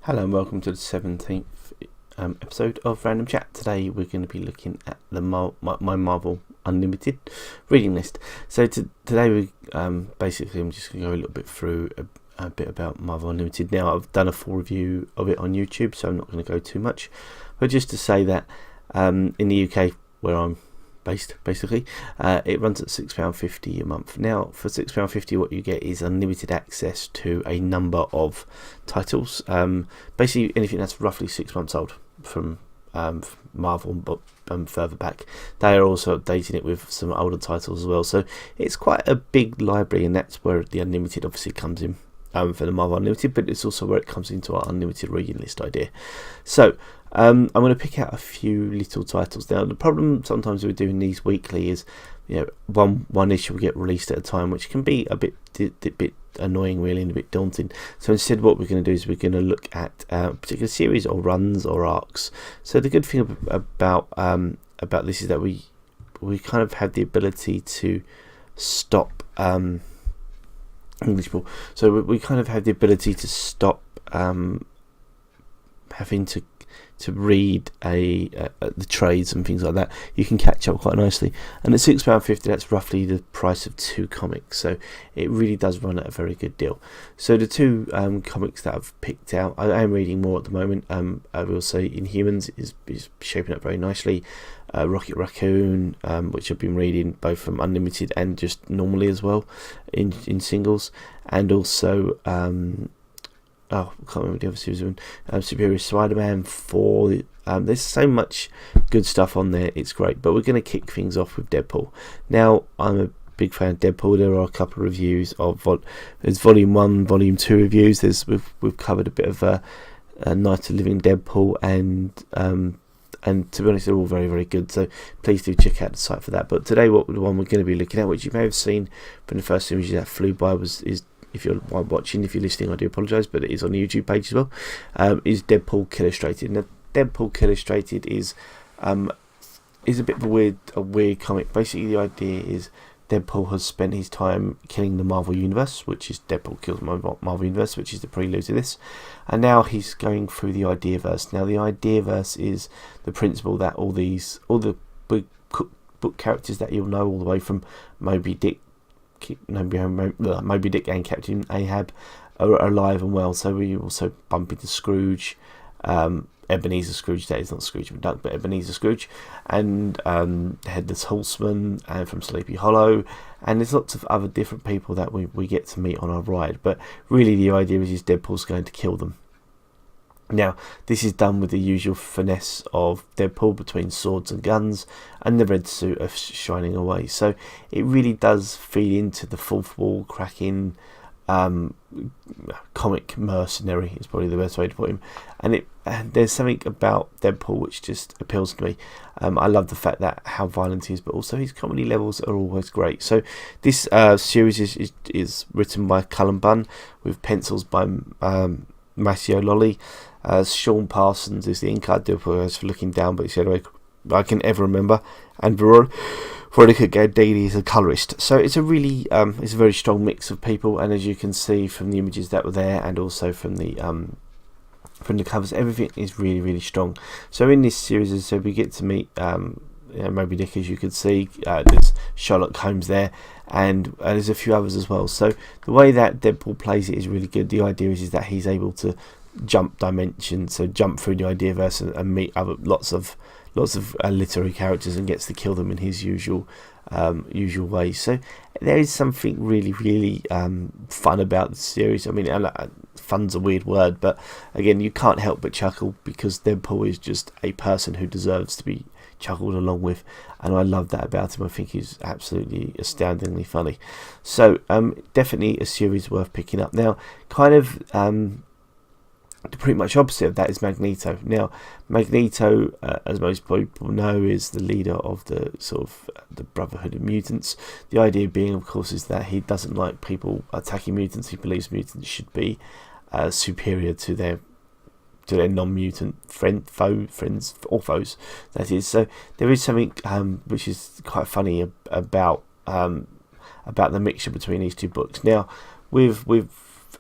Hello and welcome to the 17th episode of Random Chat. Today we're going to be looking at the my Marvel Unlimited reading list. So today we basically I'm just going to go a little bit through a bit about Marvel Unlimited. Now I've done a full review of it on YouTube, so I'm not going to go too much. But just to say that in the UK, where I'm based, basically, it runs at £6.50 a month. Now for £6.50 what you get is unlimited access to a number of titles, basically anything that's roughly 6 months old from Marvel, but further back. They are also updating it with some older titles as well, so it's quite a big library, and that's where the unlimited obviously comes in for the Marvel Unlimited, but it's also where it comes into our unlimited reading list idea. So I'm going to pick out a few little titles. Now the problem sometimes we're doing these weekly is, one issue will get released at a time, which can be a bit annoying really and a bit daunting. So instead what we're going to do is we're going to look at a particular series or runs or arcs. So the good thing about this is that we kind of have the ability to stop English ball. So we kind of have the ability to stop having to read the trades and things like that. You can catch up quite nicely, and at £6.50 that's roughly the price of 2 comics, so it really does run at a very good deal. So the two comics that I've picked out, I am reading more at the moment. I will say Inhumans is shaping up very nicely. Rocket Raccoon, which I've been reading both from Unlimited and just normally as well in singles, and also I can't remember the other series one. Superior Spider-Man 4. There's so much good stuff on there, it's great. But we're going to kick things off with Deadpool. Now, I'm a big fan of Deadpool. There are a couple of reviews of there's Volume 1, Volume 2 reviews. We've covered a bit of Night of Living Deadpool, and to be honest, they're all very, very good. So please do check out the site for that. But today, the one we're going to be looking at, which you may have seen from the first image that flew by, is, if you're watching, if you're listening, I do apologise, but it is on the YouTube page as well, is Deadpool Killustrated. Now, Deadpool Killustrated is a bit of a weird comic. Basically, the idea is Deadpool has spent his time killing the Marvel Universe, which is Deadpool Kills Marvel Universe, which is the prelude to this, and now he's going through the Ideaverse. Now, the Ideaverse is the principle that all the big book characters that you'll know, all the way from Moby Dick and Captain Ahab, are alive and well. So we also bump into Scrooge, Ebenezer Scrooge. That is not Scrooge McDuck, but Ebenezer Scrooge, and Headless Horseman, and from Sleepy Hollow, and there's lots of other different people that we get to meet on our ride. But really, the idea is Deadpool's going to kill them. Now, this is done with the usual finesse of Deadpool between swords and guns, and the red suit of shining away. So it really does feed into the fourth wall cracking comic mercenary, is probably the best way to put him. And there's something about Deadpool which just appeals to me. I love the fact that how violent he is, but also his comedy levels are always great. So this series is written by Cullen Bunn with pencils by Matteo Lolli. Sean Parsons is the inker. I do apologise for looking down, but it's the only way I can ever remember. And Veronica Gaudini is a colourist. So it's a really it's a very strong mix of people, and as you can see from the images that were there, and also from the covers, everything is really, really strong. So in this series, so we get to meet Moby Dick, as you can see. There's Sherlock Holmes there, and there's a few others as well. So the way that Deadpool plays it is really good. The idea is that he's able to jump dimensions, so jump through the Ideaverse and meet lots of literary characters, and gets to kill them in his usual way. So there is something really, really fun about the series. I mean, fun's a weird word, but again, you can't help but chuckle, because Deadpool is just a person who deserves to be chuckled along with, and I love that about him. I think he's absolutely astoundingly funny. So definitely a series worth picking up. Now, kind of the pretty much opposite of that is Magneto. Now, Magneto, as most people know, is the leader of the the Brotherhood of Mutants. The idea being, of course, is that he doesn't like people attacking mutants. He believes mutants should be superior to their non-mutant friends or foes. That is. So there is something which is quite funny about the mixture between these two books. Now, with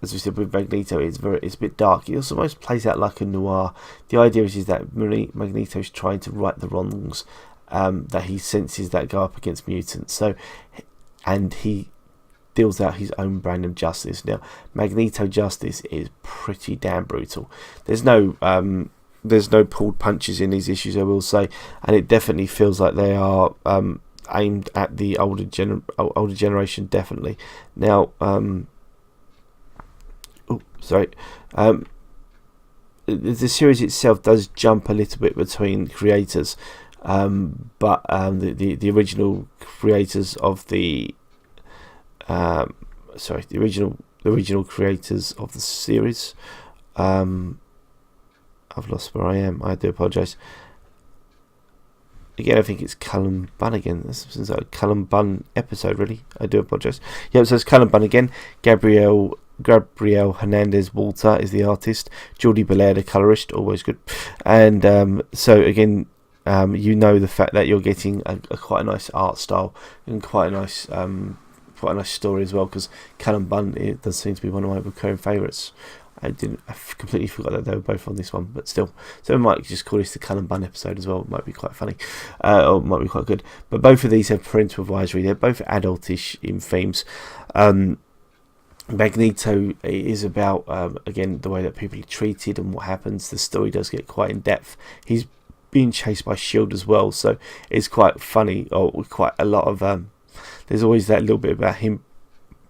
as we said with Magneto, it's a bit dark. It almost plays out like a noir. The idea is that Magneto's trying to right the wrongs that he senses that go up against mutants. So, and he deals out his own brand of justice. Now, Magneto justice is pretty damn brutal. There's no pulled punches in these issues, I will say, and it definitely feels like they are aimed at the older generation, definitely. Now, the series itself does jump a little bit between creators, but the original creators of the original creators of the series. I've lost where I am. I do apologise. Again, I think it's Cullen Bunn again. This seems like a Cullen Bunn episode, really. I do apologise. Yeah, so it's Cullen Bunn again. Gabriel Hernandez Walter is the artist. Jordi Belair, the colourist, always good. And so again, the fact that you're getting a quite a nice art style and quite a nice story as well. Because Cullen Bunn, it does seem to be one of my recurring favourites. I completely forgot that they were both on this one, but still. So we might just call this the Cullen Bunn episode as well. It might be quite funny, or it might be quite good. But both of these have parental advisory. They're both adultish in themes. Magneto is about, again, the way that people are treated and what happens. The story does get quite in depth. He's being chased by S.H.I.E.L.D. as well, so it's quite funny, or quite a lot of... there's always that little bit about him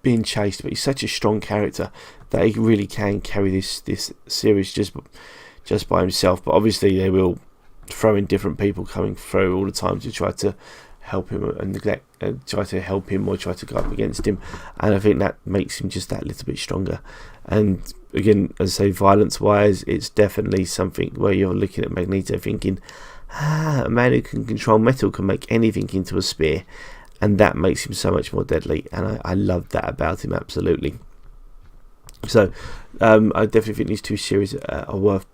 being chased, but he's such a strong character that he really can carry this series just by himself. But obviously they will throw in different people coming through all the time to try to help him and try to help him or try to go up against him, and I think that makes him just that little bit stronger. And again, as I say, violence wise, it's definitely something where you're looking at Magneto thinking, a man who can control metal can make anything into a spear. And that makes him so much more deadly, and I love that about him, absolutely. So I definitely think these two series are worth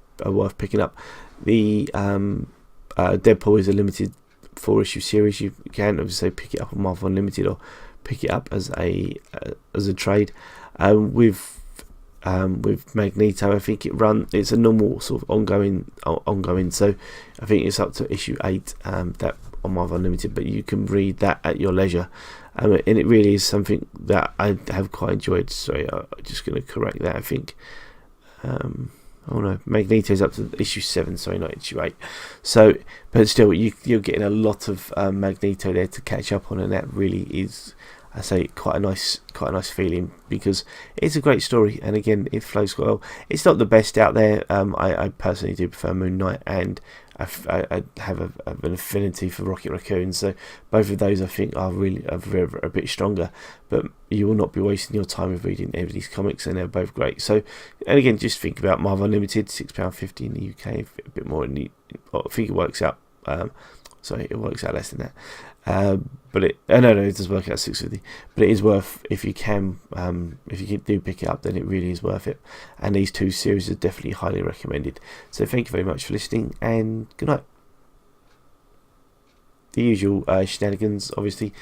picking up. The Deadpool is a limited 4-issue series. You can obviously pick it up on Marvel Unlimited or pick it up as a trade. With Magneto, I think it's a normal sort of ongoing. So I think it's up to issue 8. That on Marvel Unlimited, but you can read that at your leisure, and it really is something that I have quite enjoyed. Sorry, I'm just going to correct that. I think Magneto's up to issue 7, sorry, not issue 8. So, but still, you're getting a lot of Magneto there to catch up on, and that really is, I say, quite a nice feeling, because it's a great story, and again, it flows well. It's not the best out there. I personally do prefer Moon Knight, and I have an affinity for Rocket Raccoon, so both of those I think are really a bit stronger. But you will not be wasting your time with reading any of these comics, and they're both great. So, and again, just think about Marvel Unlimited, £6.50 in the UK, a bit more in the. I think it works out. It works out less than that. But it does work out £6.50. But it is worth, if you can, if you do pick it up, then it really is worth it. And these two series are definitely highly recommended. So thank you very much for listening, and good night. The usual shenanigans, obviously.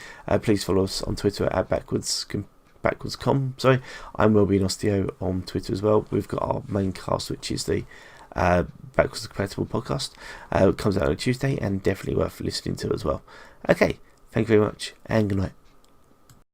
Please follow us on Twitter at backwards.com. Sorry, I'm Wellbeing Osteo on Twitter as well. We've got our main cast, which is the Backwards Compatible podcast. It comes out on a Tuesday, and definitely worth listening to as well. Okay, thank you very much, and good night.